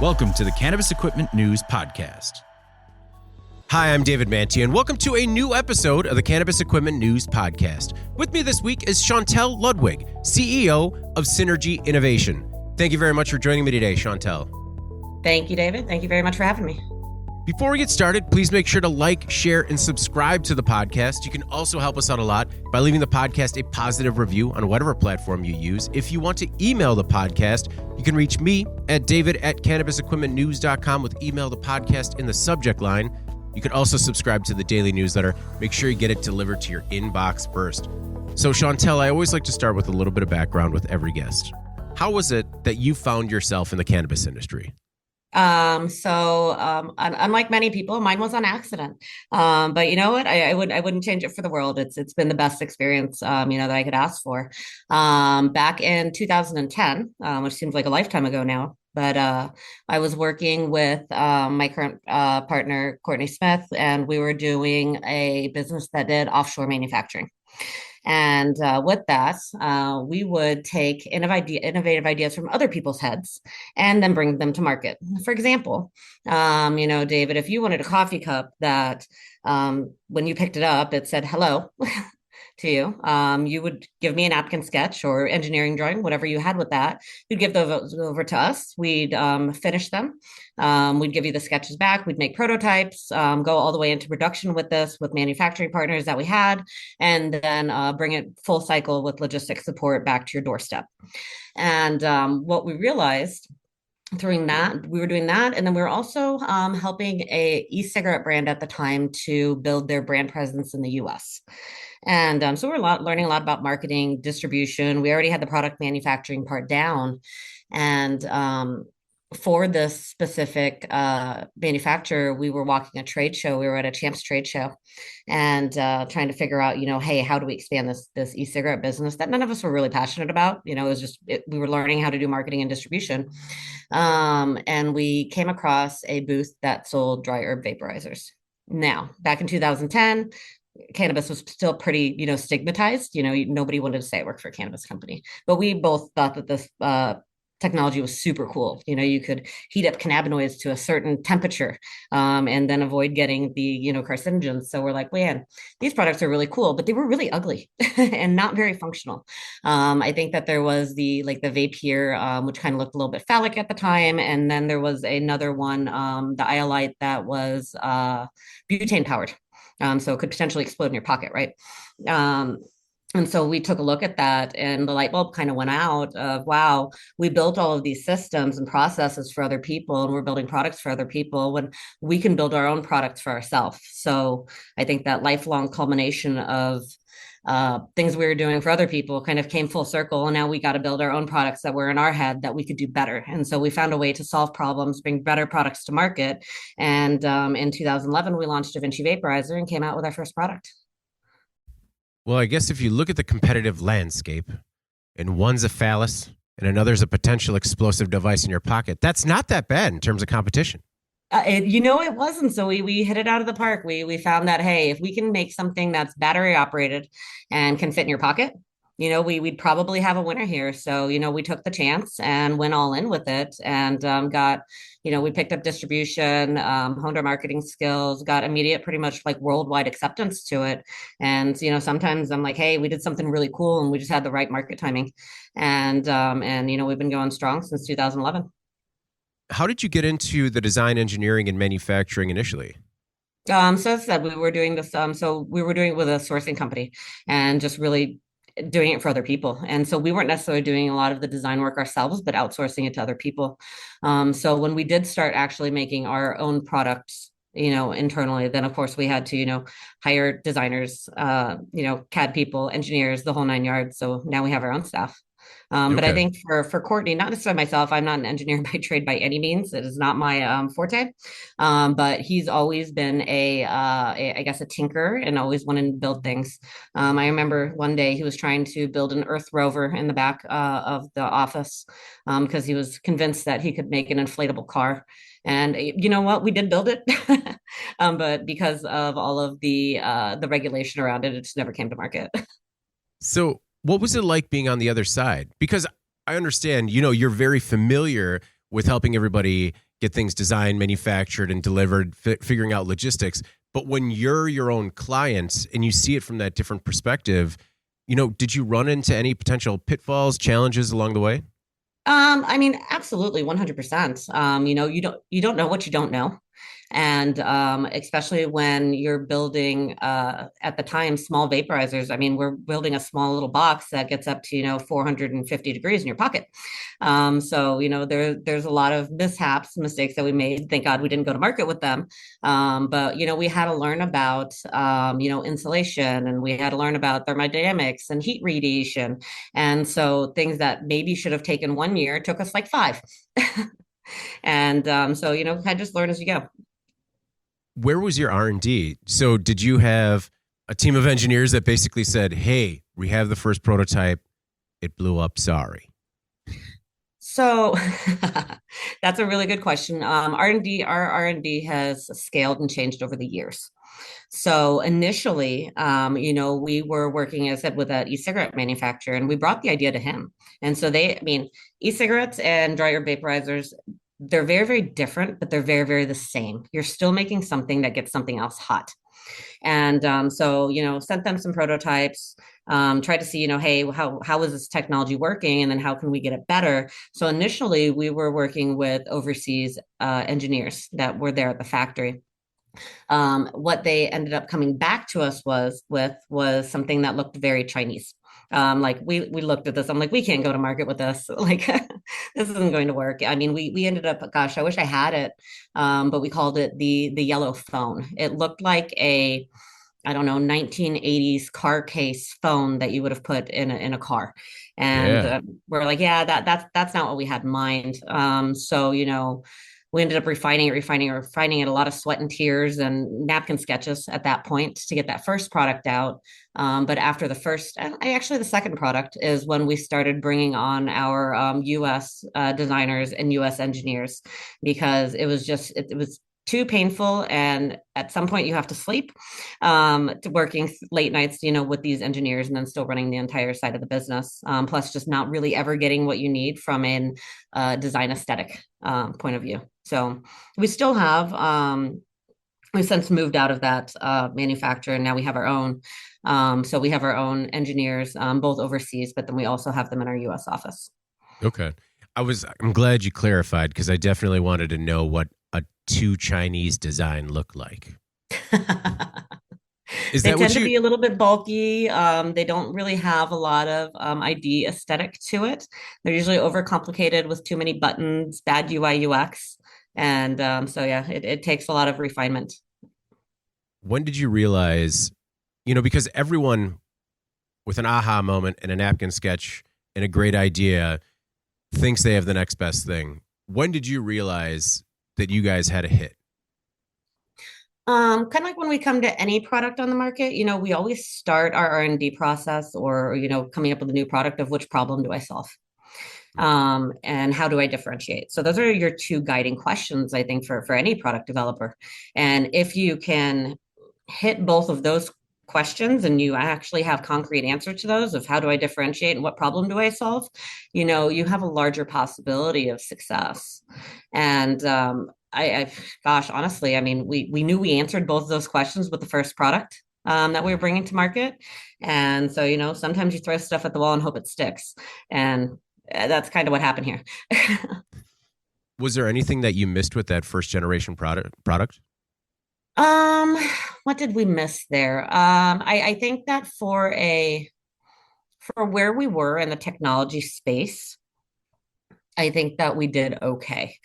Welcome to the Cannabis Equipment News Podcast. Hi, I'm David Manti, and welcome to a new episode of the Cannabis Equipment News Podcast. With me this week is Shauntel Ludwig, CEO of Synergy Innovation. Thank you very much for joining me today, Shauntel. Thank you, David. Thank you very much for having me. Before we get started, please make sure to like, share, and subscribe to the podcast. You can also help us out a lot by leaving the podcast a positive review on whatever platform you use. If you want to email the podcast, you can reach me at david@cannabisequipmentnews.com with email the podcast in the subject line. You can also subscribe to the daily newsletter. Make sure you get it delivered to your inbox first. So, Shauntel, I always like to start with a little bit of background with every guest. How was it that you found yourself in the cannabis industry? Unlike many people, mine was on accident. But you know what? I wouldn't change it for the world. It's been the best experience, that I could ask for. Back in 2010, which seems like a lifetime ago now, but I was working with my current partner, Courtney Smith, and we were doing a business that did offshore manufacturing. And with that, we would take innovative ideas from other people's heads and then bring them to market. For example, David, if you wanted a coffee cup that when you picked it up, it said hello to you, you would give me a napkin sketch or engineering drawing, whatever you had with that. You'd give those over to us. We'd finish them. We'd give you the sketches back. We'd make prototypes, go all the way into production with this, with manufacturing partners that we had, and then bring it full cycle with logistics support back to your doorstep. And what we realized doing that, we were doing that, and then we were also helping a e-cigarette brand at the time to build their brand presence in the U.S. And so we're learning a lot about marketing, distribution. We already had the product manufacturing part down. And for this specific manufacturer, we were walking a trade show. We were at a Champs trade show and trying to figure out, hey, how do we expand this e-cigarette business that none of us were really passionate about? It was just, we were learning how to do marketing and distribution. And we came across a booth that sold dry herb vaporizers. Now, back in 2010, cannabis was still pretty, stigmatized. Nobody wanted to say I worked for a cannabis company, but we both thought that this technology was super cool. You could heat up cannabinoids to a certain temperature and then avoid getting the, carcinogens. So we're like, man, these products are really cool, but they were really ugly and not very functional. I think that there was the vape here, which kind of looked a little bit phallic at the time. And then there was another one, the Iolite, that was butane powered. So it could potentially explode in your pocket, right? And so we took a look at that, and the light bulb kind of went out of, wow, we built all of these systems and processes for other people, and we're building products for other people when we can build our own products for ourselves. So I think that lifelong culmination of things we were doing for other people kind of came full circle. And now we got to build our own products that were in our head that we could do better. And so we found a way to solve problems, bring better products to market. And in 2011, we launched Da Vinci Vaporizer and came out with our first product. Well, I guess if you look at the competitive landscape, and one's a phallus and another's a potential explosive device in your pocket, that's not that bad in terms of competition. It wasn't. So we hit it out of the park. We found that, hey, if we can make something that's battery operated and can fit in your pocket, we'd probably have a winner here. So, we took the chance and went all in with it and we picked up distribution, honed our marketing skills, got immediate, pretty much like worldwide acceptance to it. And, sometimes I'm like, hey, we did something really cool and we just had the right market timing. And we've been going strong since 2011. How did you get into the design, engineering, and manufacturing initially? So as I said, we were doing this. So we were doing it with a sourcing company and just really doing it for other people. And so we weren't necessarily doing a lot of the design work ourselves, but outsourcing it to other people. So when we did start actually making our own products, internally, then of course we had to, hire designers, CAD people, engineers, the whole nine yards. So now we have our own staff. But I think for Courtney, not necessarily myself, I'm not an engineer by trade by any means. It is not my forte. But he's always been I guess, a tinker and always wanted to build things. I remember one day he was trying to build an Earth rover in the back of the office because he was convinced that he could make an inflatable car. And you know what? We did build it, but because of all of the regulation around it, it just never came to market. So what was it like being on the other side? Because I understand, you're very familiar with helping everybody get things designed, manufactured, and delivered, figuring out logistics. But when you're your own client and you see it from that different perspective, did you run into any potential pitfalls, challenges along the way? I mean, absolutely, 100%. You don't know what you don't know. And especially when you're building at the time small vaporizers. I mean, we're building a small little box that gets up to 450 degrees in your pocket. So there's a lot of mistakes that we made. Thank God we didn't go to market with them. But we had to learn about insulation, and we had to learn about thermodynamics and heat radiation. And so things that maybe should have taken 1 year took us like 5. And so I just learn as you go. Where was your R&D? So did you have a team of engineers that basically said, hey, we have the first prototype, it blew up, sorry? So that's a really good question. Our R&D has scaled and changed over the years. So initially, we were working, as I said, with an e-cigarette manufacturer, and we brought the idea to him. And so e-cigarettes and dry herb vaporizers, they're very, very different, but they're very, very the same. You're still making something that gets something else hot. And so, sent them some prototypes, tried to see, hey, how is this technology working? And then how can we get it better? So initially, we were working with overseas engineers that were there at the factory. What they ended up coming back to us was something that looked very Chinese. Like we looked at this, I'm like, we can't go to market with this. Like this isn't going to work. I mean, we ended up, gosh, I wish I had it, but we called it the yellow phone. It looked like a, I don't know, 1980s car case phone that you would have put in a car. And Yeah. we're like, yeah, that's not what we had in mind. So we ended up refining it, a lot of sweat and tears and napkin sketches at that point to get that first product out. But after the second product is when we started bringing on our US designers and US engineers, because it was too painful. And at some point you have to sleep, to working late nights, with these engineers, and then still running the entire side of the business. Plus just not really ever getting what you need from an design aesthetic point of view. So we still have, we've since moved out of that manufacturer, and now we have our own. So we have our own engineers, both overseas, but then we also have them in our US office. Okay. I'm glad you clarified, because I definitely wanted to know what a too Chinese design looked like. Is They that what tend to you be a little bit bulky. They don't really have a lot of ID aesthetic to it. They're usually overcomplicated with too many buttons, bad UI UX. And so, yeah, it takes a lot of refinement. when did you realize, because everyone with an aha moment and a napkin sketch and a great idea thinks they have the next best thing. When did you realize that you guys had a hit? Kind of like when we come to any product on the market, we always start our R&D process, or, coming up with a new product of which problem do I solve? And how do I differentiate? So those are your two guiding questions, I think, for any product developer. And if you can hit both of those questions, and you actually have concrete answer to those of how do I differentiate and what problem do I solve, you have a larger possibility of success. And gosh, honestly, I mean, we knew we answered both of those questions with the first product that we were bringing to market. And so, sometimes you throw stuff at the wall and hope it sticks. And that's kind of what happened here. Was there anything that you missed with that first generation product? Um, what did we miss there? I think that for where we were in the technology space, I think that we did okay.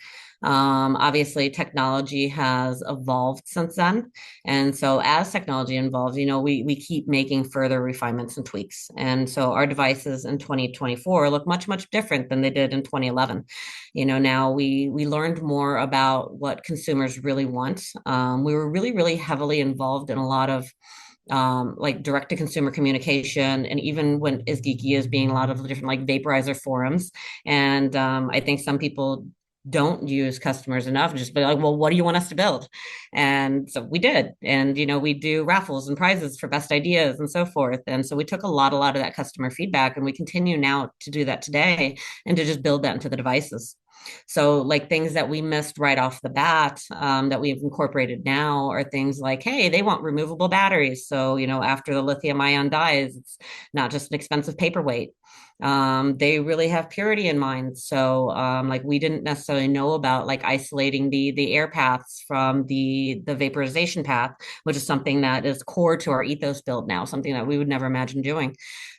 Obviously, technology has evolved since then. And so as technology evolves, we keep making further refinements and tweaks. And so our devices in 2024 look much, much different than they did in 2011. Now we learned more about what consumers really want. We were really, really heavily involved in a lot of like direct to consumer communication, and even when is geeky as being a lot of different like vaporizer forums. And I think some people don't use customers enough, just be like, well, what do you want us to build? And so we did. And, we do raffles and prizes for best ideas and so forth. And so we took a lot of that customer feedback, and we continue now to do that today and to just build that into the devices. So, like things that we missed right off the bat, that we've incorporated now are things like, hey, they want removable batteries. So, after the lithium ion dies, it's not just an expensive paperweight. They really have purity in mind. So, like we didn't necessarily know about like isolating the air paths from the vaporization path, which is something that is core to our ethos build now, something that we would never imagine doing.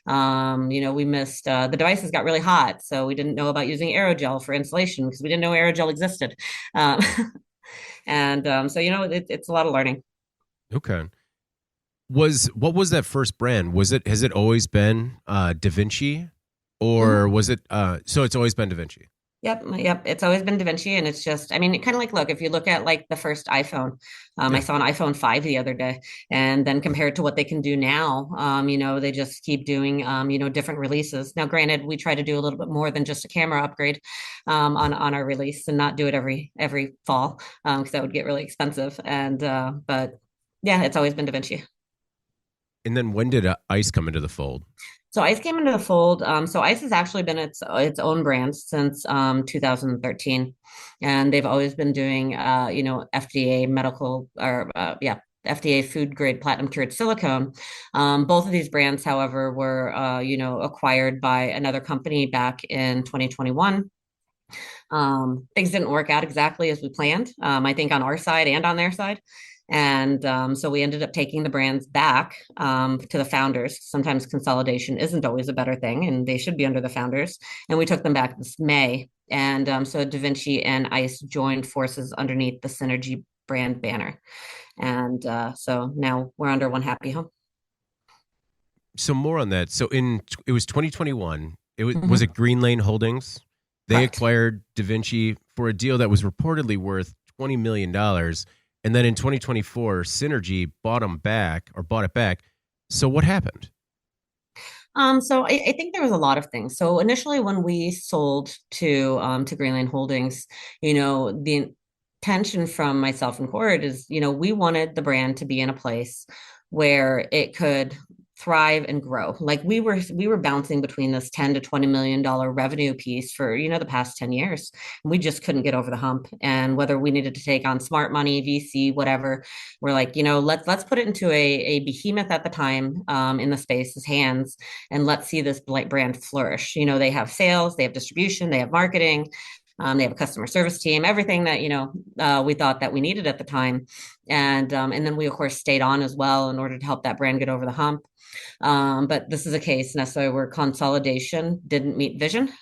We missed the devices got really hot, so we didn't know about using aerogel for insulation because we didn't know aerogel existed. Um, and so it's a lot of learning. Okay. What was that first brand? Has it always been Da Vinci, or Mhm. was it so it's always been Da Vinci? Yep. It's always been Da Vinci, and it's just, I mean, it kind of like, look, if you look at like the first iPhone, I Yeah. saw an iPhone 5 the other day, and then compared to what they can do now, they just keep doing, different releases. Now, granted, we try to do a little bit more than just a camera upgrade, on our release, and not do it every fall, because that would get really expensive. But yeah, it's always been Da Vinci. And then when did Ice come into the fold? So Ice came into the fold. So Ice has actually been its own brand since 2013, and they've always been doing FDA medical or yeah, FDA food grade platinum cured silicone. Both of these brands, however, were acquired by another company back in 2021. Things didn't work out exactly as we planned, I think on our side and on their side. And so we ended up taking the brands back to the founders. Sometimes consolidation isn't always a better thing, and they should be under the founders. And we took them back this May. And so Da Vinci and Ice joined forces underneath the Synergy brand banner. And so now we're under one happy home. So more on that. So it was 2021. Was it Mhm. Green Lane Holdings? They Correct. acquired Da Vinci for a deal that was reportedly worth $20 million. And then in 2024, Synergy bought it back. So what happened? So I think there was a lot of things. So initially, when we sold to Greenland Holdings, the intention from myself and Cord is, we wanted the brand to be in a place where it could thrive and grow. Like we were bouncing between this 10 to $20 million revenue piece for, the past 10 years. And we just couldn't get over the hump. And whether we needed to take on smart money, VC, whatever, we're like, let's put it into a behemoth at the time, in the space's hands, and let's see this brand flourish. They have sales, they have distribution, they have marketing, they have a customer service team, everything that we thought that we needed at the time, and then we of course stayed on as well in order to help that brand get over the hump. But this is a case necessarily where consolidation didn't meet vision.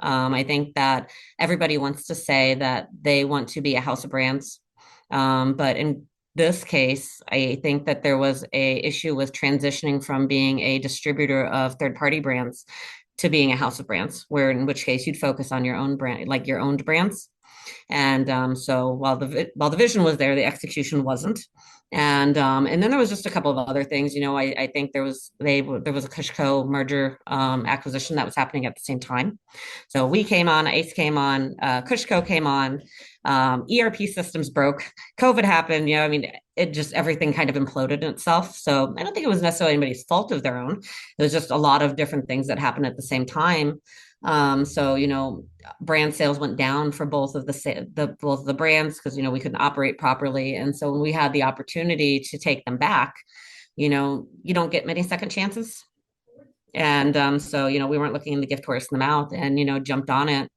I think that everybody wants to say that they want to be a house of brands, but in this case, I think that there was a issue with transitioning from being a distributor of third party brands to being a house of brands, where in which case you'd focus on your own brand, like your owned brands. And so while the vision was there, the execution wasn't. And then there was just a couple of other things. I think there was a Cushco merger, acquisition that was happening at the same time. So we came on, Ace came on, Cushco came on, ERP systems broke, COVID happened. I mean, it just everything kind of imploded in itself. So I don't think it was necessarily anybody's fault of their own. It was just a lot of different things that happened at the same time. So brand sales went down for both of the brands because we couldn't operate properly. And so when we had the opportunity to take them back, you don't get many second chances. And so we weren't looking in the gift horse in the mouth, and jumped on it.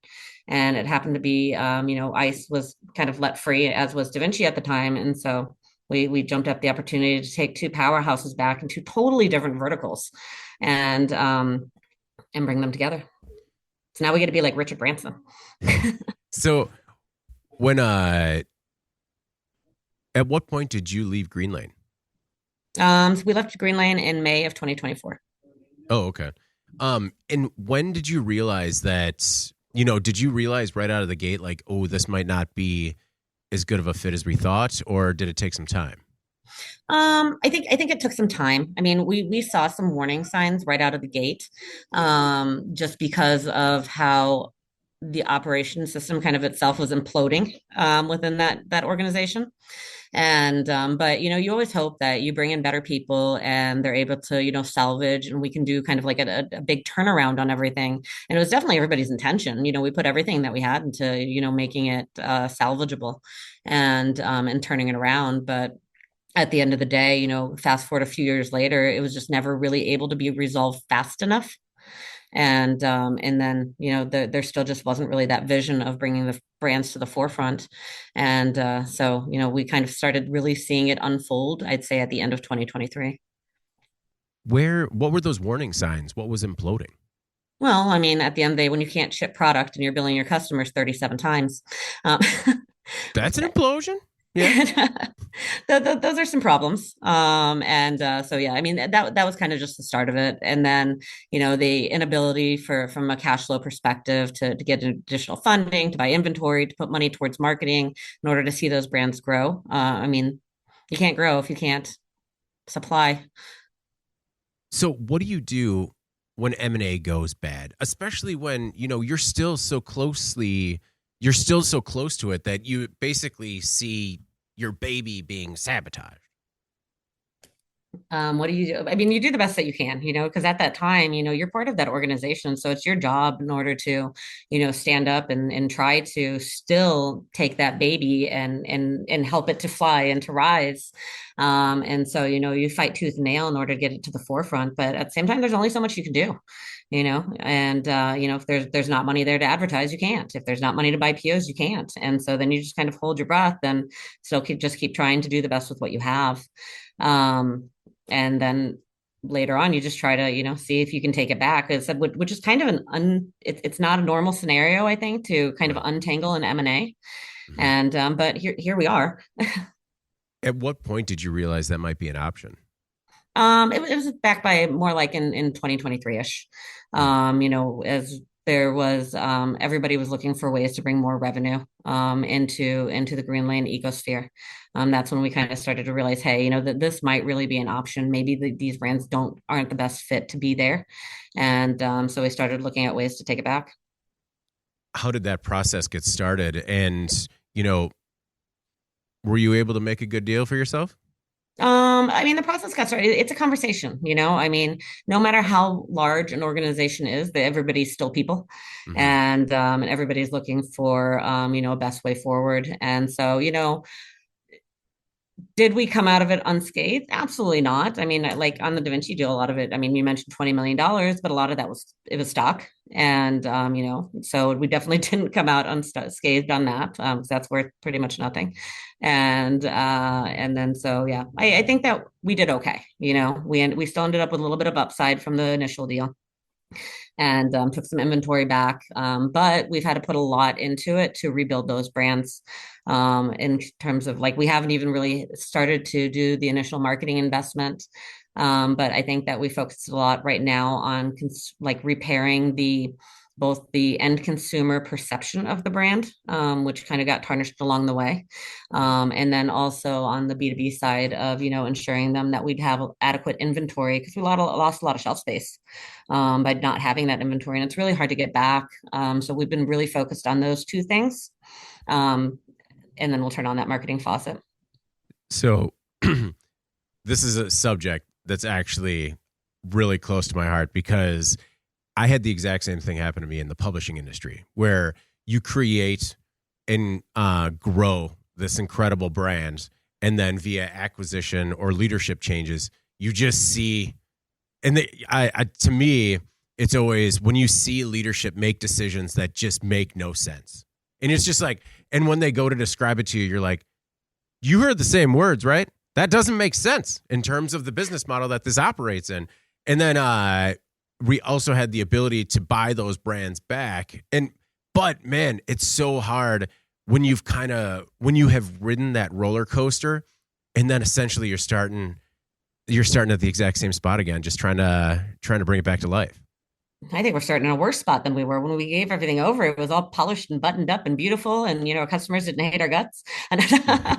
And it happened to be, Ice was kind of let free, as was Da Vinci at the time. And so we jumped up the opportunity to take two powerhouses back in two totally different verticals, and bring them together. So now we get to be like Richard Branson. So when at what point did you leave Green Lane? So we left Green Lane in May of 2024. Oh, okay. And when did you realize that, did you realize right out of the gate, like, oh, this might not be as good of a fit as we thought, or did it take some time? I think it took some time. I mean, we saw some warning signs right out of the gate, just because of how the operation system kind of itself was imploding within that organization. And but you always hope that you bring in better people and they're able to salvage, and we can do kind of like a big turnaround on everything. And it was definitely everybody's intention. We put everything that we had into making it salvageable and turning it around. But at the end of the day, fast forward a few years later, it was just never really able to be resolved fast enough. And then there still just wasn't really that vision of bringing the brands to the forefront. And so we kind of started really seeing it unfold, I'd say, at the end of 2023. What were those warning signs? What was imploding? Well, I mean, at the end of the day, when you can't ship product and you're billing your customers 37 times, um, That's an implosion. Yeah. those are some problems. And so yeah, I mean that was kind of just the start of it. And then the inability from a cash flow perspective to get additional funding, to buy inventory, to put money towards marketing in order to see those brands grow. I mean, you can't grow if you can't supply. So what do you do when M&A goes bad, especially when you're still so close to it that you basically see your baby being sabotaged? What do you do? I mean, you do the best that you can, because at that time, you're part of that organization. So it's your job in order to, stand up and try to still take that baby and help it to fly and to rise. And so, you fight tooth and nail in order to get it to the forefront. But at the same time, there's only so much you can do, and if there's not money there to advertise, you can't. If there's not money to buy POs, you can't. And so then you just kind of hold your breath and still keep trying to do the best with what you have. And then later on, you just try to, see if you can take it back, which is kind of it's not a normal scenario, I think, to kind of untangle an M&A. Mm-hmm. And but here we are. At what point did you realize that might be an option? It was back by more like in 2023-ish. As there was everybody was looking for ways to bring more revenue into the Green Lane ecosphere. That's when we kind of started to realize, hey, that this might really be an option. Maybe these brands aren't the best fit to be there. And so we started looking at ways to take it back. How did that process get started? And, were you able to make a good deal for yourself? I mean, the process got started. It's a conversation, I mean, no matter how large an organization is, that everybody's still people. Mm-hmm. And everybody's looking for, a best way forward. And so, did we come out of it unscathed? Absolutely not. I mean, like on the Da Vinci deal, a lot of it, I mean, you mentioned $20 million, but a lot of that was stock. And, so we definitely didn't come out unscathed on that. That's worth pretty much nothing. And then, so, yeah, I think that we did okay. We still ended up with a little bit of upside from the initial deal and took some inventory back. But we've had to put a lot into it to rebuild those brands in terms of we haven't even really started to do the initial marketing investment. But I think that we focused a lot right now on repairing both the end consumer perception of the brand, which kind of got tarnished along the way. And then also on the B2B side of, ensuring them that we'd have adequate inventory, because we lost a lot of shelf space by not having that inventory. And it's really hard to get back. So we've been really focused on those two things. And then we'll turn on that marketing faucet. So this is a subject that's actually really close to my heart, because I had the exact same thing happen to me in the publishing industry, where you create and grow this incredible brand, and then via acquisition or leadership changes, you just see, and to me, it's always when you see leadership make decisions that just make no sense. And it's just and when they go to describe it to you, you're like, you heard the same words, right? That doesn't make sense in terms of the business model that this operates in. And then we also had the ability to buy those brands back. But man, it's so hard when you have ridden that roller coaster, and then essentially you're starting at the exact same spot again, just trying to bring it back to life. I think we're starting in a worse spot than we were when we gave everything over. It was all polished and buttoned up and beautiful, and our customers didn't hate our guts.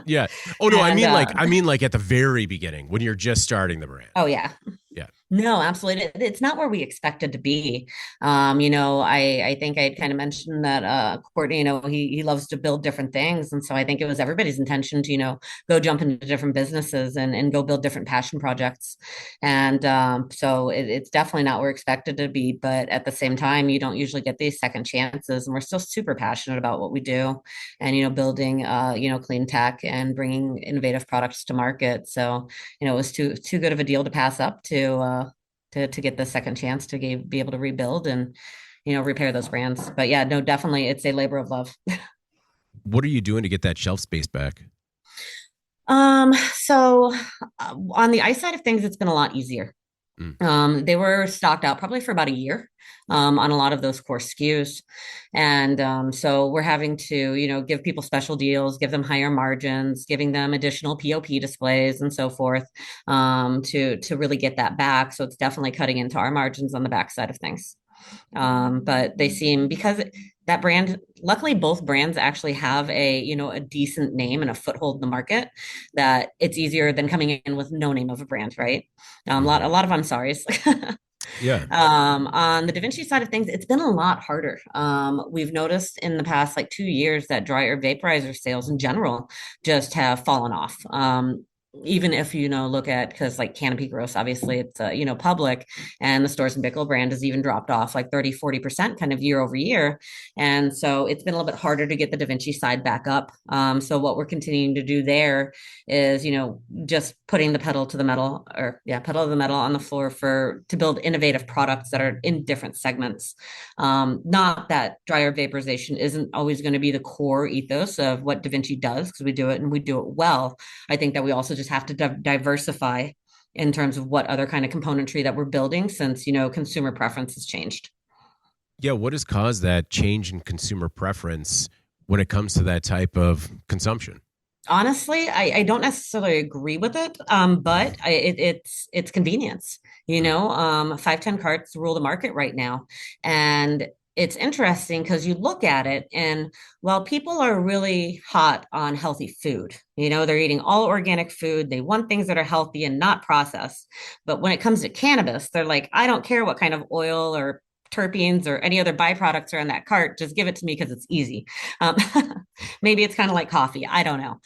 Yeah. Oh no, I mean at the very beginning when you're just starting the brand. Oh yeah. Yeah. No, absolutely. It's not where we expected to be. I think I had kind of mentioned that Courtney, he loves to build different things. And so I think it was everybody's intention to, go jump into different businesses and go build different passion projects. And so it's definitely not where we expected to be. But at the same time, you don't usually get these second chances. And we're still super passionate about what we do and, building, clean tech and bringing innovative products to market. So, it was too good of a deal to pass up to get the second chance to be able to rebuild and repair those brands. But yeah, no, definitely, it's a labor of love. What are you doing to get that shelf space back? So on the ice side of things, it's been a lot easier. Mm. They were stocked out probably for about a year on a lot of those core SKUs. And so we're having to, give people special deals, give them higher margins, giving them additional POP displays and so forth to really get that back. So it's definitely cutting into our margins on the back side of things. But they seem because that brand, luckily both brands actually have a decent name and a foothold in the market that it's easier than coming in with no name of a brand, right? A Hmm. lot of I'm sorry's. Yeah. On the Da Vinci side of things, it's been a lot harder. We've noticed in the past like 2 years that dry herb vaporizer sales in general just have fallen off. Even if look at because like Canopy Gross, obviously it's public, and the Stores and Bickle brand has even dropped off like 30-40% kind of year over year. And so it's been a little bit harder to get the Da Vinci side back up. So what we're continuing to do there is just putting the pedal to the metal, or yeah, pedal to the metal on the floor to build innovative products that are in different segments. Not that dry herb vaporization isn't always going to be the core ethos of what Da Vinci does, because we do it and we do it well. I think that we also just have to diversify in terms of what other kind of componentry that we're building, since consumer preference has changed. Yeah. What has caused that change in consumer preference when it comes to that type of consumption? Honestly, I don't necessarily agree with it, but it's convenience. 510 carts rule the market right now, and it's interesting because you look at it, and while people are really hot on healthy food, they're eating all organic food. They want things that are healthy and not processed. But when it comes to cannabis, they're like, I don't care what kind of oil or terpenes or any other byproducts are in that cart. Just give it to me because it's easy. Um, Maybe it's kind of like coffee. I don't know.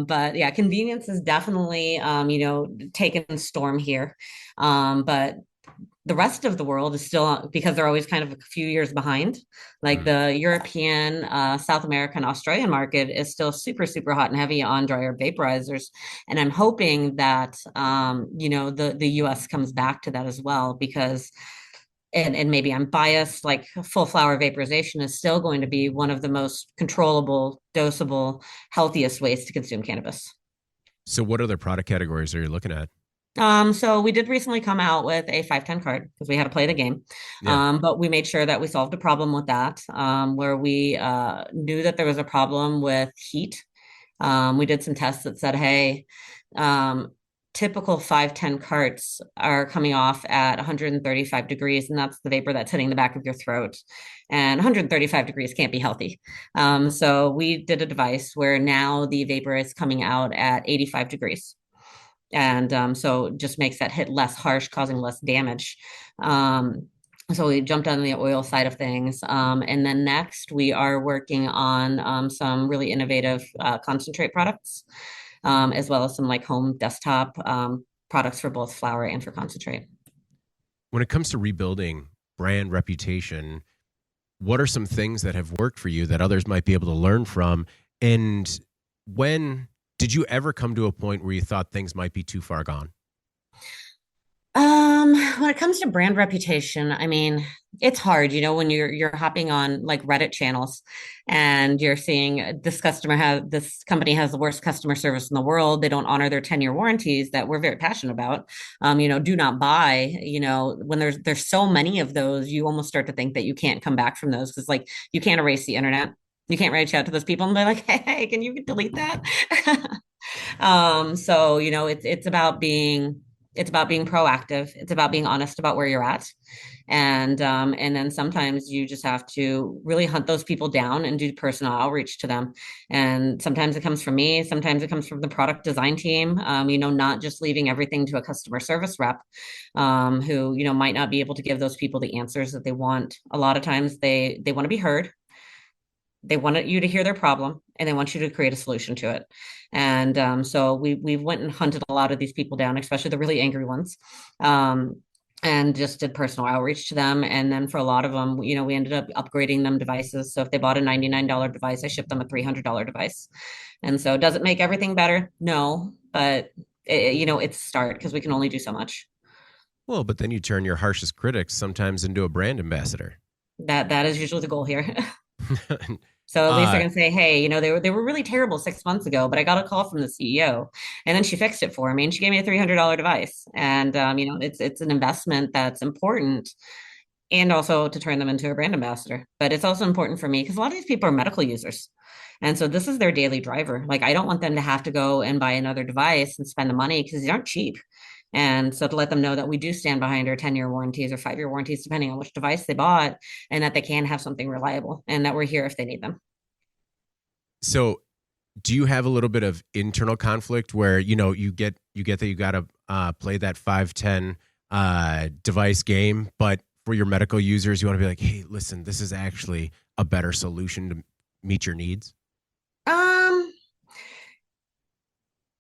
But yeah, convenience is definitely, taken storm here. But the rest of the world is still, because they're always kind of a few years behind. Like Mm. the European, South American, Australian market is still super, super hot and heavy on dry herb vaporizers. And I'm hoping that, the US comes back to that as well, because and maybe I'm biased, like full flower vaporization is still going to be one of the most controllable, dosable, healthiest ways to consume cannabis. So, what other product categories are you looking at? So we did recently come out with a 510 card because we had to play the game. Yeah. But we made sure that we solved a problem with that, where we knew that there was a problem with heat. We did some tests that said, hey, um, typical 510 carts are coming off at 135 degrees, and that's the vapor that's hitting the back of your throat. And 135 degrees can't be healthy. So we did a device where now the vapor is coming out at 85 degrees. And so it just makes that hit less harsh, causing less damage. So we jumped on the oil side of things. And then next, we are working on some really innovative concentrate products, as well as some like home desktop products for both flower and for concentrate. When it comes to rebuilding brand reputation, what are some things that have worked for you that others might be able to learn from? And when did you ever come to a point where you thought things might be too far gone? When it comes to brand reputation, I mean, it's hard, when you're hopping on like Reddit channels and you're seeing this company has the worst customer service in the world. They don't honor their 10-year warranties that we're very passionate about. Do not buy, when there's so many of those, you almost start to think that you can't come back from those, because like you can't erase the internet. You can't reach out to those people and be like, hey, can you delete that? So, it's about being It's about being proactive. It's about being honest about where you're at. And then sometimes you just have to really hunt those people down and do personal outreach to them. And sometimes it comes from me, sometimes it comes from the product design team. Not just leaving everything to a customer service rep, who, might not be able to give those people the answers that they want. A lot of times they want to be heard. They want you to hear their problem and they want you to create a solution to it. And so we went and hunted a lot of these people down, especially the really angry ones. And just did personal outreach to them. And then for a lot of them, we ended up upgrading them devices. So if they bought a $99 device, I shipped them a $300 device. And so does it make everything better? No, but it's a start because we can only do so much. Well, but then you turn your harshest critics sometimes into a brand ambassador. That is usually the goal here. So at least they're uh, going to say, hey, they were really terrible 6 months ago, but I got a call from the CEO, and then she fixed it for me, and she gave me a $300 device. And it's an investment that's important, and also to turn them into a brand ambassador. But it's also important for me because a lot of these people are medical users, and so this is their daily driver. Like I don't want them to have to go and buy another device and spend the money because these aren't cheap. And so to let them know that we do stand behind our 10-year warranties or 5-year warranties, depending on which device they bought, and that they can have something reliable and that we're here if they need them. so do you have a little bit of internal conflict where, you get that you got to play that 510 device game, but for your medical users, you want to be like, hey, listen, this is actually a better solution to meet your needs? Um,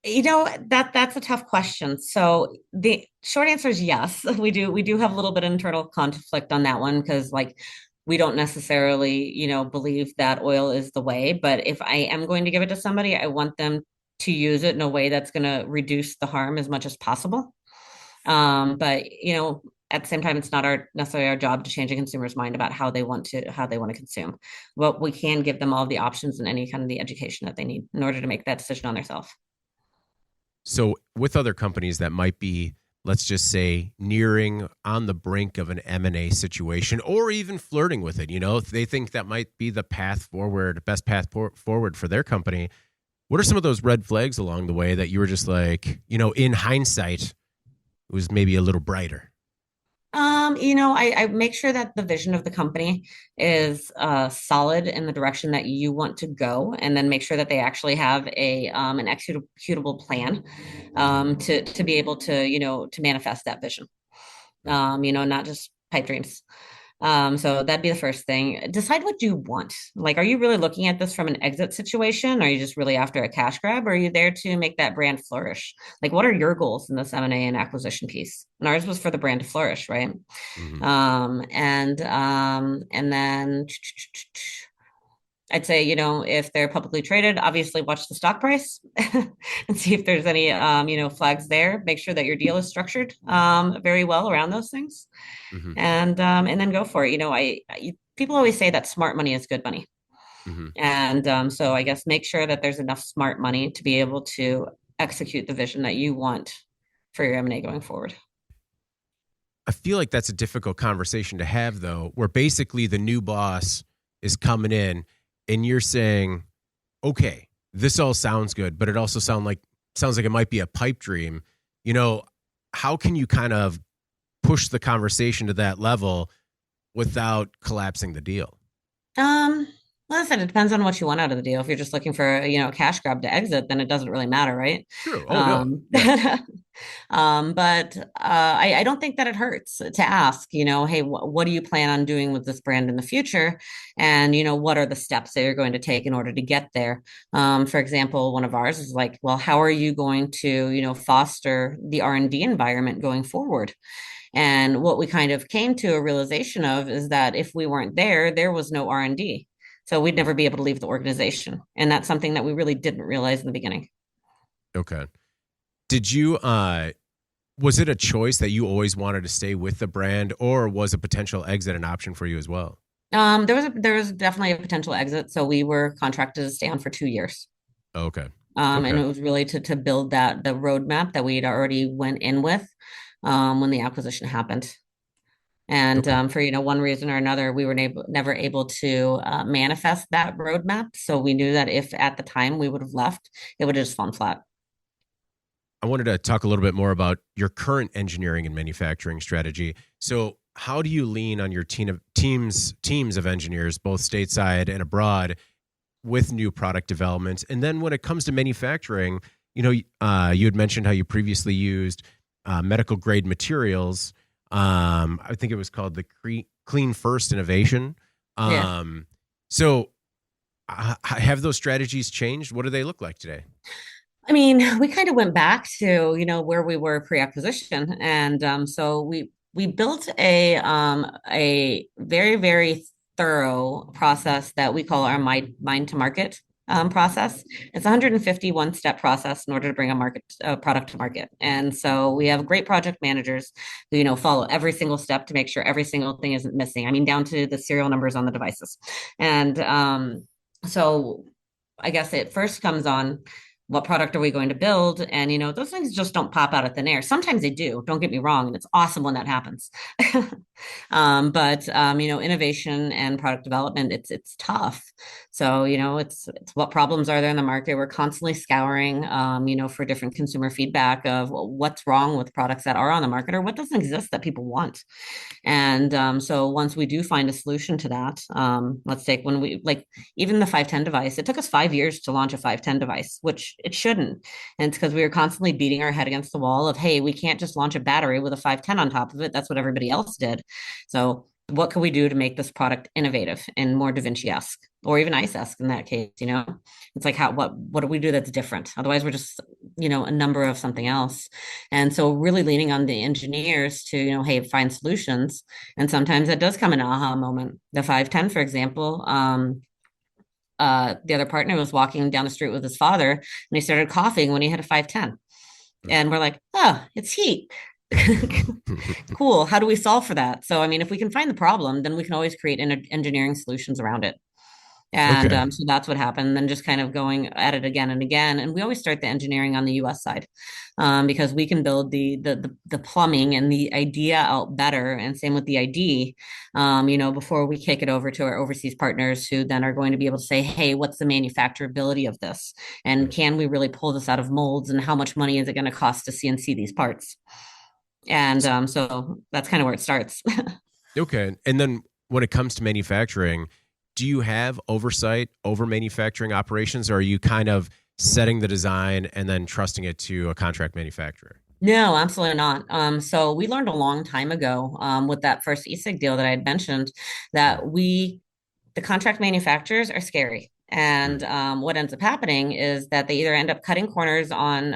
that's a tough question. So the short answer is yes. We do have a little bit of internal conflict on that one because like we don't necessarily, believe that oil is the way. But if I am going to give it to somebody, I want them to use it in a way that's going to reduce the harm as much as possible. But at the same time, it's not our necessarily our job to change a consumer's mind about how they want to consume. But we can give them all the options and any kind of the education that they need in order to make that decision on themselves. So with other companies that might be, let's just say, nearing on the brink of an M&A situation or even flirting with it, if they think that might be the path forward, best path forward for their company, what are some of those red flags along the way that you were just like, in hindsight, it was maybe a little brighter? I make sure that the vision of the company is solid in the direction that you want to go, and then make sure that they actually have an executable plan to be able to manifest that vision. Right. Not just pipe dreams. So that'd be the first thing. Decide what you want. Like, are you really looking at this from an exit situation? Are you just really after a cash grab? Or are you there to make that brand flourish? Like, what are your goals in this M&A and acquisition piece? And ours was for the brand to flourish, right? Mm-hmm. And then I'd say, if they're publicly traded, obviously watch the stock price and see if there's any, flags there. Make sure that your deal is structured very well around those things, Mm-hmm. and then go for it. People always say that smart money is good money, Mm-hmm. and so I guess make sure that there's enough smart money to be able to execute the vision that you want for your M&A going forward. I feel like that's a difficult conversation to have, though, where basically the new boss is coming in and you're saying, okay, this all sounds good, but it also sounds like it might be a pipe dream. How can you kind of push the conversation to that level without collapsing the deal? Um, well, I said it depends on what you want out of the deal. If you're just looking for, a cash grab to exit, then it doesn't really matter, right? True. Oh, no. Um, Yeah. but I don't think that it hurts to ask, hey, what do you plan on doing with this brand in the future? And, what are the steps that you're going to take in order to get there? For example, one of ours is like, well, how are you going to, foster the R&D environment going forward? And what we kind of came to a realization of is that if we weren't there, there was no R&D. So we'd never be able to leave the organization. And that's something that we really didn't realize in the beginning. Okay. Did you, was it a choice that you always wanted to stay with the brand, or was a potential exit an option for you as well? There was definitely a potential exit. So we were contracted to stay on for 2 years. Okay. And Okay. it was really to build the roadmap that we had already went in with when the acquisition happened. And Okay. for one reason or another, we were never able to manifest that roadmap. So we knew that if at the time we would have left, it would have just fallen flat. I wanted to talk a little bit more about your current engineering and manufacturing strategy. So, how do you lean on your teams of engineers, both stateside and abroad, with new product development? And then when it comes to manufacturing, you had mentioned how you previously used medical grade materials. I think it was called the Clean First Innovation. Yeah. So, have those strategies changed? What do they look like today? I mean, we kind of went back to, where we were pre-acquisition. And so we built a very, very thorough process that we call our mine to market process. It's 151 step process in order to bring a product to market. And so we have great project managers who, follow every single step to make sure every single thing isn't missing. I mean, down to the serial numbers on the devices. And so I guess it first comes on what product are we going to build? And those things just don't pop out of thin air. Sometimes they do, don't get me wrong, and it's awesome when that happens. But innovation and product development, it's tough. So it's what problems are there in the market. We're constantly scouring, for different consumer feedback of what's wrong with products that are on the market or what doesn't exist that people want. And so once we do find a solution to that, let's take when we like even the 510 device, it took us 5 years to launch a 510 device, which it shouldn't. And it's because we were constantly beating our head against the wall of, hey, we can't just launch a battery with a 510 on top of it. That's what everybody else did. So what can we do to make this product innovative and more Da Vinci-esque or even ice-esque in that case? It's like what do we do that's different? Otherwise, we're just, a number of something else. And so really leaning on the engineers to, hey, find solutions. And sometimes it does come an aha moment. The 510, for example, the other partner was walking down the street with his father and he started coughing when he had a 510. And we're like, oh, it's heat. Cool. How do we solve for that? So, I mean, if we can find the problem, then we can always create engineering solutions around it. And Okay. so that's what happened. Then just kind of going at it again and again. And we always start the engineering on the US side because we can build the plumbing and the idea out better. And same with the ID, before we kick it over to our overseas partners who then are going to be able to say, hey, what's the manufacturability of this? And can we really pull this out of molds? And how much money is it going to cost to CNC these parts? And so that's kind of where it starts. Okay. And then when it comes to manufacturing, do you have oversight over manufacturing operations, or are you kind of setting the design and then trusting it to a contract manufacturer? No, absolutely not. So we learned a long time ago with that first ESIG deal that I had mentioned that the contract manufacturers are scary. And what ends up happening is that they either end up cutting corners on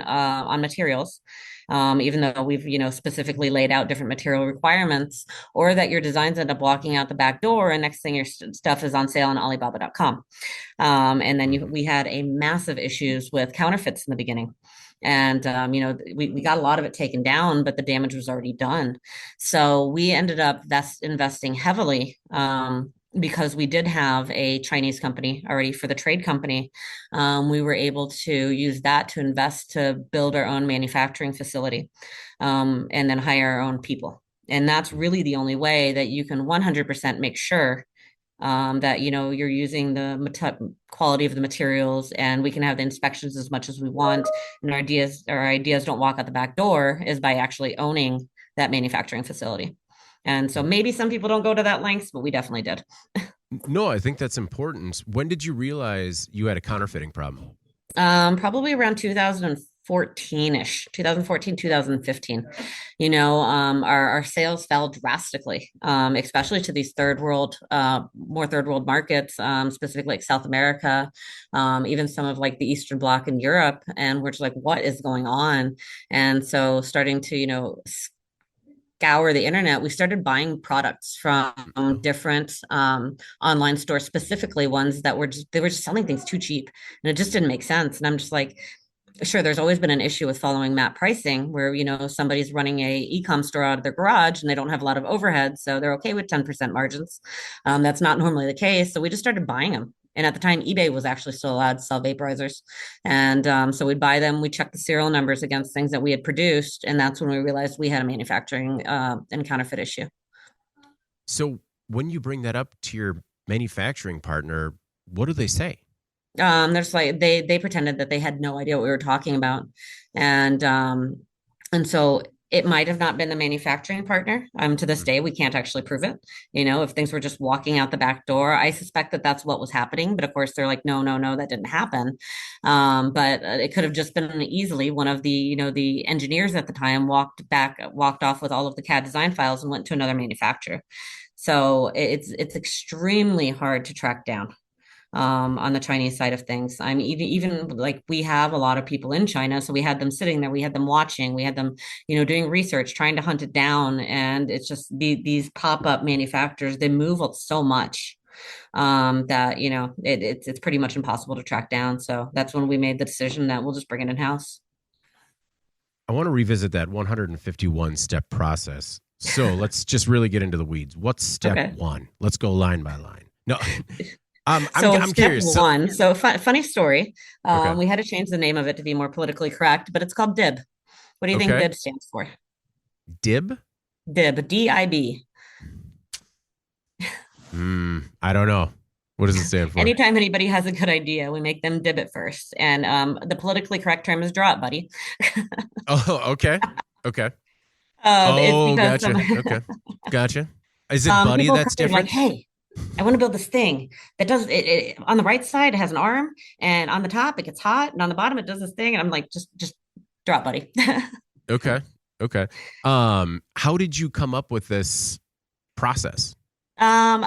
materials, even though we've specifically laid out different material requirements, or that your designs end up walking out the back door, and next thing your stuff is on sale on Alibaba.com. And then we had a massive issues with counterfeits in the beginning. And we got a lot of it taken down, but the damage was already done. So we ended up investing heavily because we did have a Chinese company already for the trade company. We were able to use that to invest to build our own manufacturing facility and then hire our own people. And that's really the only way that you can 100% make sure that you're using the quality of the materials, and we can have the inspections as much as we want, and our ideas don't walk out the back door, is by actually owning that manufacturing facility. And so maybe some people don't go to that lengths, but we definitely did. No, I think that's important. When did you realize you had a counterfeiting problem? Probably around 2014-ish, 2014, 2015. Our sales fell drastically, especially to these more third world markets, specifically like South America, even some of like the Eastern Bloc in Europe. And we're just like, what is going on? And so starting to, scour the internet, we started buying products from different online stores, specifically ones that they were just selling things too cheap, and it just didn't make sense. And I'm just like, sure, there's always been an issue with following map pricing, where somebody's running a e-com store out of their garage and they don't have a lot of overhead, so they're okay with 10% margins. That's not normally the case, so we just started buying them. And at the time, eBay was actually still allowed to sell vaporizers. And so we'd buy them, we check the serial numbers against things that we had produced. And that's when we realized we had a manufacturing and counterfeit issue. So when you bring that up to your manufacturing partner, what do they say? There's like they pretended that they had no idea what we were talking about, and um, and so it might have not been the manufacturing partner. To this day, we can't actually prove it. If things were just walking out the back door, I suspect that that's what was happening. But of course, they're like, no, no, no, that didn't happen. But it could have just been easily one of the engineers at the time walked off with all of the CAD design files and went to another manufacturer. So it's extremely hard to track down on the Chinese side of things. I mean, even like we have a lot of people in China, so we had them sitting there, we had them watching, we had them, doing research, trying to hunt it down, and it's just these pop up manufacturers. They move so much that it's pretty much impossible to track down. So that's when we made the decision that we'll just bring it in house. I want to revisit that 151 step process. So let's just really get into the weeds. What's step Okay. one? Let's go line by line. No, So I'm step curious. one. So funny story. Okay. We had to change the name of it to be more politically correct, but it's called DIB. What do you think Okay. DIB stands for? Dib? DIB, DIB. I don't know. What does it stand for? Anytime anybody has a good idea, we make them dib it first. And the politically correct term is draw it, buddy. Oh, okay. Okay. It's Oh, because gotcha. Okay. Gotcha. Is it buddy people that's come in like, different? hey, I want to build this thing that does it on the right side, it has an arm, and on the top, it gets hot, and on the bottom, it does this thing. And I'm like, just draw it, buddy. Okay. Okay. How did you come up with this process? Um,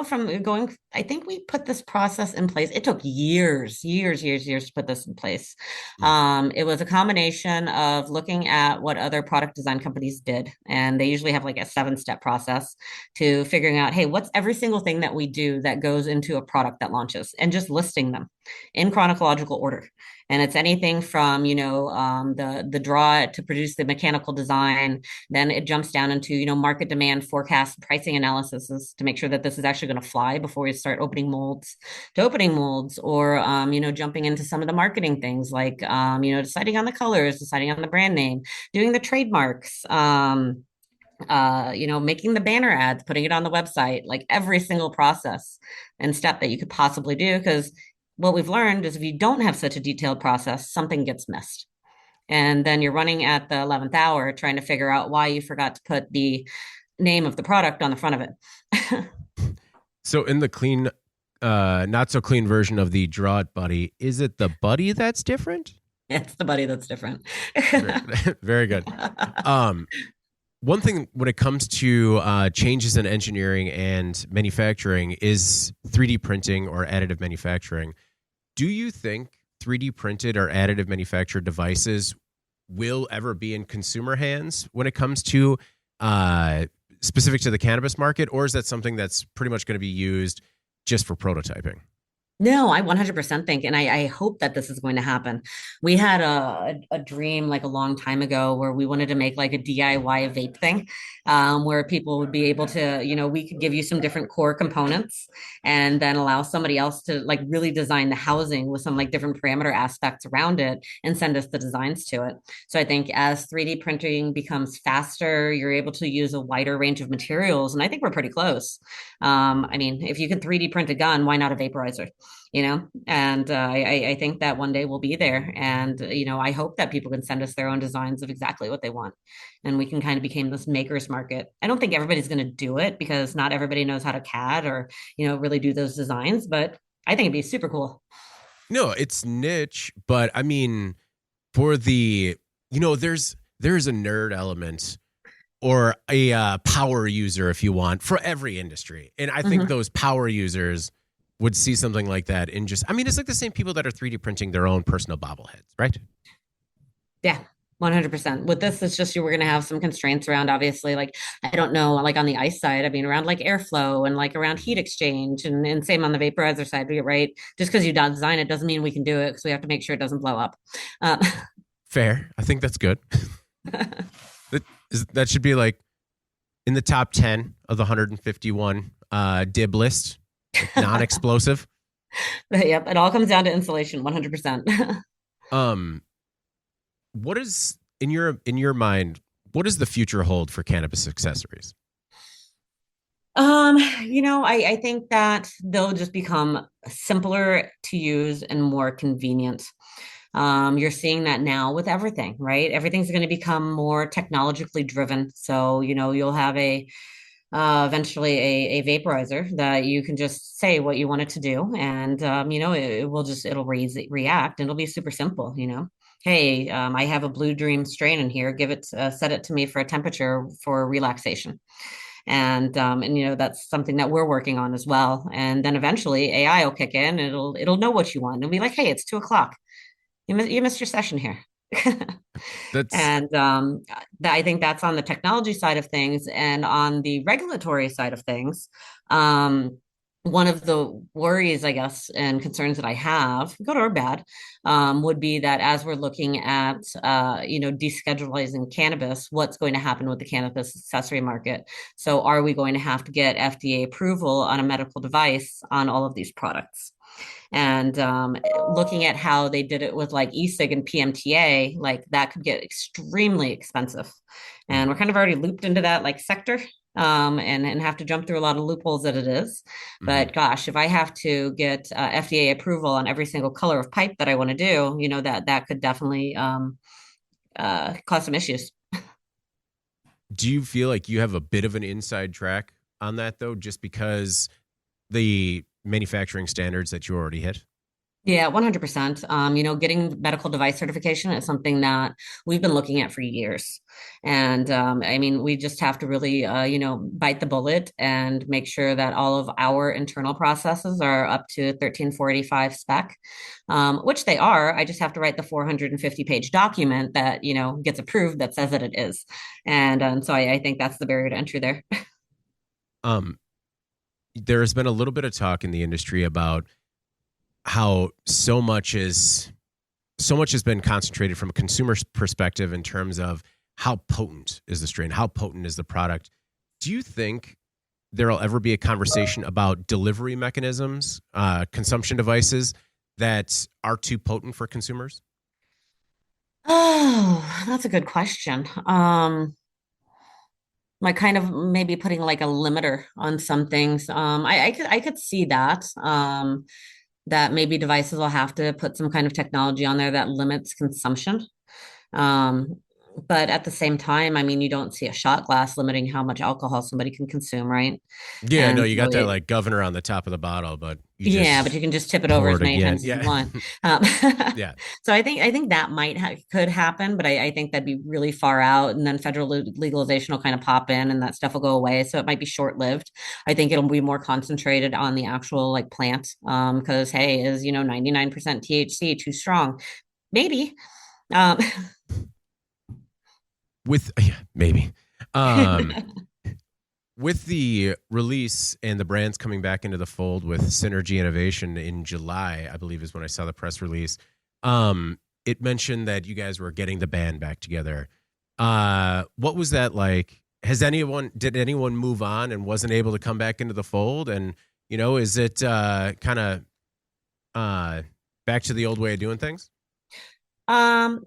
from going, I think we put this process in place. It took years, years, years, years to put this in place. Hmm. It was a combination of looking at what other product design companies did, and they usually have like a 7-step process to figuring out, hey, what's every single thing that we do that goes into a product that launches, and just listing them in chronological order. And it's anything from, the draw to produce the mechanical design, then it jumps down into, market demand forecast, pricing analysis to make sure that this is actually going to fly before we start opening molds, or jumping into some of the marketing things like deciding on the colors, deciding on the brand name, doing the trademarks, making the banner ads, putting it on the website, like every single process and step that you could possibly do. Because what we've learned is if you don't have such a detailed process, something gets missed. And then you're running at the 11th hour trying to figure out why you forgot to put the name of the product on the front of it. So in the clean, not so clean version of the draw it buddy, is it the buddy that's different? It's the buddy that's different. Very, very good. One thing when it comes to changes in engineering and manufacturing is 3D printing or additive manufacturing. Do you think 3D printed or additive manufactured devices will ever be in consumer hands when it comes to specific to the cannabis market, or is that something that's pretty much going to be used just for prototyping? No, I 100% think, and I hope that this is going to happen. We had a dream like a long time ago where we wanted to make like a DIY vape thing, where people would be able to, we could give you some different core components and then allow somebody else to like really design the housing with some like different parameter aspects around it and send us the designs to it. So I think as 3D printing becomes faster, you're able to use a wider range of materials, and I think we're pretty close. I mean, if you can 3D print a gun, why not a vaporizer? And I think that one day we'll be there. And, I hope that people can send us their own designs of exactly what they want. And we can kind of become this maker's market. I don't think everybody's going to do it because not everybody knows how to CAD or, really do those designs, but I think it'd be super cool. No, it's niche, but I mean, for the, there's a nerd element or a power user, if you want, for every industry. And I think those power users would see something like that and just, I mean, it's like the same people that are 3D printing their own personal bobbleheads, right? Yeah. 100%. With this, it's just we're going to have some constraints around, obviously, like, I don't know, like on the ice side, I mean, around like airflow and like around heat exchange and same on the vaporizer side, right? Just because you don't design it doesn't mean we can do it because we have to make sure it doesn't blow up. Fair. I think that's good. That should be like in the top 10 of the 151 DIB list, non-explosive. Yep. It all comes down to insulation, 100%. What is in your mind, what does the future hold for cannabis accessories? I think that they'll just become simpler to use and more convenient. You're seeing that now with everything, right? Everything's going to become more technologically driven. So, you'll have eventually a vaporizer that you can just say what you want it to do. And, it'll react and it'll be super simple, Hey, I have a Blue Dream strain in here. Set it to me for a temperature for relaxation. And that's something that we're working on as well. And then eventually AI will kick in. It'll know what you want. It'll be like, hey, it's 2 o'clock. You missed your session here. That's And I think that's on the technology side of things. And on the regulatory side of things, um, one of the worries, I guess, and concerns that I have, good or bad, would be that as we're looking at, deschedulizing cannabis, what's going to happen with the cannabis accessory market? So, are we going to have to get FDA approval on a medical device on all of these products? And looking at how they did it with like e-cig and PMTA, like that could get extremely expensive. And we're kind of already looped into that like sector, and have to jump through a lot of loopholes that it is. mhm. But gosh, if I have to get FDA approval on every single color of pipe that I want to do, that could definitely cause some issues. Do you feel like you have a bit of an inside track on that though, just because the manufacturing standards that you already hit? Yeah, 100%. Getting medical device certification is something that we've been looking at for years. And I mean, we just have to really, bite the bullet and make sure that all of our internal processes are up to 13485 spec, which they are. I just have to write the 450-page document that, gets approved that says that it is. And so I think that's the barrier to entry there. Um, there has been a little bit of talk in the industry about how so much has been concentrated from a consumer's perspective in terms of how potent is the strain, how potent is the product. Do you think there'll ever be a conversation about delivery mechanisms, consumption devices that are too potent for consumers? Oh, that's a good question. Like kind of maybe putting like a limiter on some things. I could see that. That maybe devices will have to put some kind of technology on there that limits consumption. Um, but at the same time, I mean, you don't see a shot glass limiting how much alcohol somebody can consume, right? Yeah, no, And you so got that like governor on the top of the bottle, but you yeah, but just you can just tip it over pour as it many again. times as you Yeah. want. Um, Yeah. so I think that could happen, but I think that'd be really far out, and then federal legalization will kind of pop in, and that stuff will go away. So it might be short lived. I think it'll be more concentrated on the actual like plant, because hey, is 99% THC too strong? Maybe. Um, With yeah, maybe. Um, with the release and the brands coming back into the fold with Synergy Innovation in July, I believe is when I saw the press release. It mentioned that you guys were getting the band back together. What was that like? Did anyone move on and wasn't able to come back into the fold? And is it kind of uh, back to the old way of doing things? Um,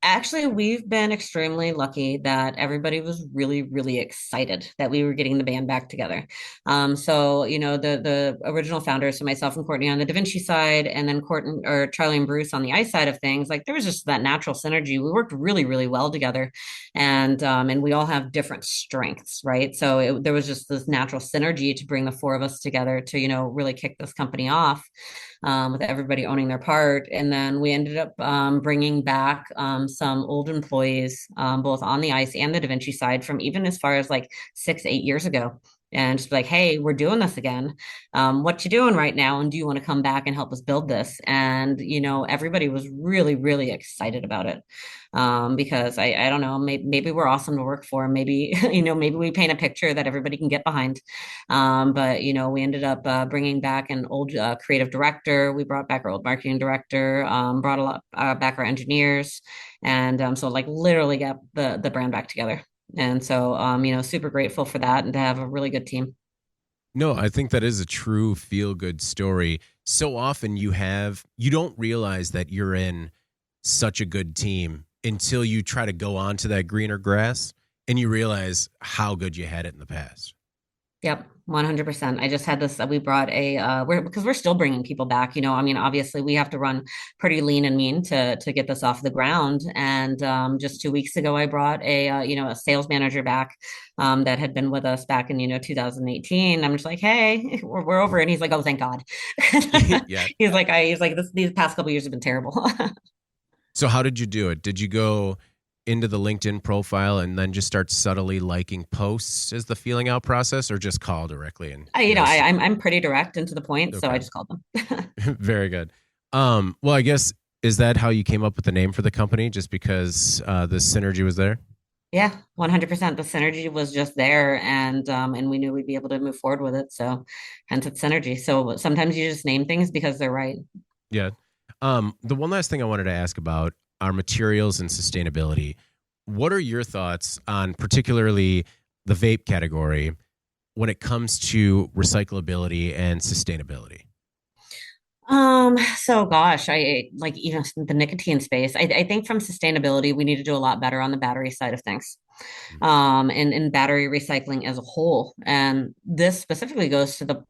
Actually, we've been extremely lucky that everybody was really, really excited that we were getting the band back together. So the original founders, so myself and Courtney on the Da Vinci side, and then Courtney or Charlie and Bruce on the ice side of things, like there was just that natural synergy. We worked really, really well together, and we all have different strengths, right? So there was just this natural synergy to bring the four of us together to really kick this company off, with everybody owning their part. And then we ended up bringing back some old employees, both on the ice and the Da Vinci side, from even as far as like 6, 8 years ago. And just be like, hey, we're doing this again. What you doing right now? And do you want to come back and help us build this? And everybody was really, really excited about it, because I don't know, maybe we're awesome to work for. Maybe maybe we paint a picture that everybody can get behind. But we ended up bringing back an old creative director. We brought back our old marketing director. Brought a lot back our engineers, and so like literally got the brand back together. And so super grateful for that and to have a really good team. No, I think that is a true feel good story. So often you don't realize that you're in such a good team until you try to go onto that greener grass and you realize how good you had it in the past. Yep, 100%. I just had this, we brought because we're still bringing people back, I mean, obviously we have to run pretty lean and mean to get this off the ground. And just 2 weeks ago, I brought a sales manager back that had been with us back in, 2018. I'm just like, hey, we're over. And he's like, oh, thank God. Yeah. He's like, these past couple of years have been terrible. So how did you do it? Did you go into the LinkedIn profile and then just start subtly liking posts as the feeling out process, or just call directly? And I'm pretty direct and to the point, so I okay. just called them. Very good. Well, I guess, is that how you came up with the name for the company? Just because the synergy was there? Yeah, 100%. The synergy was just there, and we knew we'd be able to move forward with it. So, hence it's synergy. So sometimes you just name things because they're right. Yeah. The one last thing I wanted to ask about are materials and sustainability. What are your thoughts on particularly the vape category when it comes to recyclability and sustainability? So gosh, I like even the nicotine space. I think from sustainability, we need to do a lot better on the battery side of things. And battery recycling as a whole. And this specifically goes to the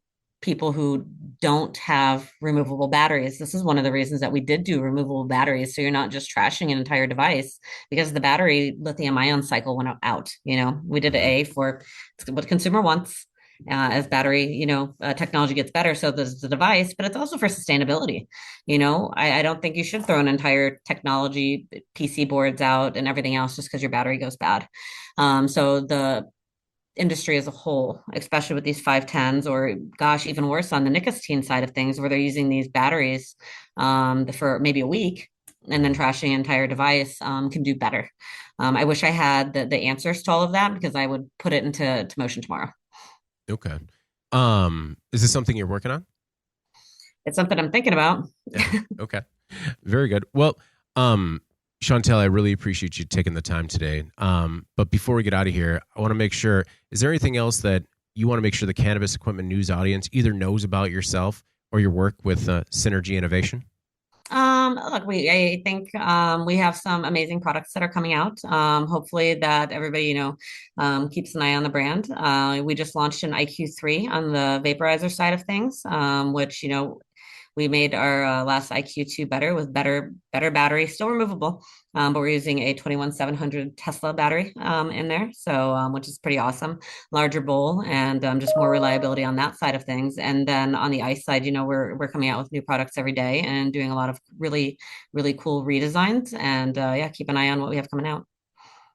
people who don't have removable batteries. This is one of the reasons that we did do removable batteries. So you're not just trashing an entire device because the battery lithium ion cycle went out. We did Mhm. A for what the consumer wants. As battery, technology gets better, so does the device, but it's also for sustainability. I don't think you should throw an entire technology PC boards out and everything else just because your battery goes bad. So the industry as a whole, especially with these 510s, or gosh, even worse on the nicotine side of things, where they're using these batteries for maybe a week and then trashing an entire device, can do better. I wish I had the answers to all of that because I would put it into motion tomorrow. Okay. Is this something you're working on? It's something I'm thinking about. Yeah. Okay. Very good. Well, Shauntel, I really appreciate you taking the time today. But before we get out of here, I want to make sure, is there anything else that you want to make sure the Cannabis Equipment News audience either knows about yourself or your work with Synergy Innovation? Look, I think we have some amazing products that are coming out. Hopefully that everybody, keeps an eye on the brand. We just launched an IQ3 on the vaporizer side of things, which, we made our last IQ2 better with better battery, still removable, but we're using a 21700 Tesla battery in there, so which is pretty awesome. Larger bowl and just more reliability on that side of things. And then on the ice side, we're coming out with new products every day and doing a lot of really really cool redesigns. And yeah, keep an eye on what we have coming out.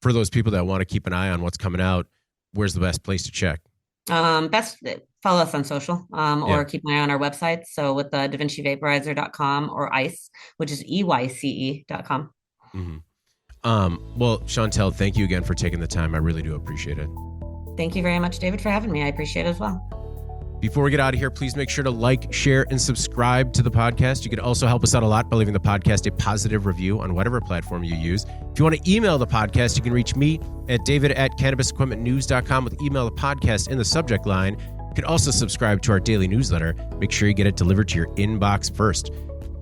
For those people that want to keep an eye on what's coming out, where's the best place to check? Best follow us on social, Yeah. or keep an eye on our website. So with the DaVinciVaporizer.com or ICE, which is EYCE.com. Mm-hmm. Well, Shauntel, thank you again for taking the time. I really do appreciate it. Thank you very much, David, for having me. I appreciate it as well. Before we get out of here, please make sure to like, share, and subscribe to the podcast. You can also help us out a lot by leaving the podcast a positive review on whatever platform you use. If you want to email the podcast, you can reach me at david@cannabisequipmentnews.com with email the podcast in the subject line. You can also subscribe to our daily newsletter. Make sure you get it delivered to your inbox first.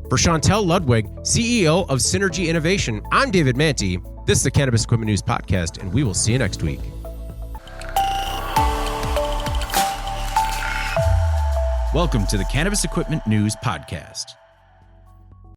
For Shauntel Ludwig, CEO of Synergy Innovation, I'm David Manti. This is the Cannabis Equipment News Podcast, and we will see you next week. Welcome to the Cannabis Equipment News Podcast.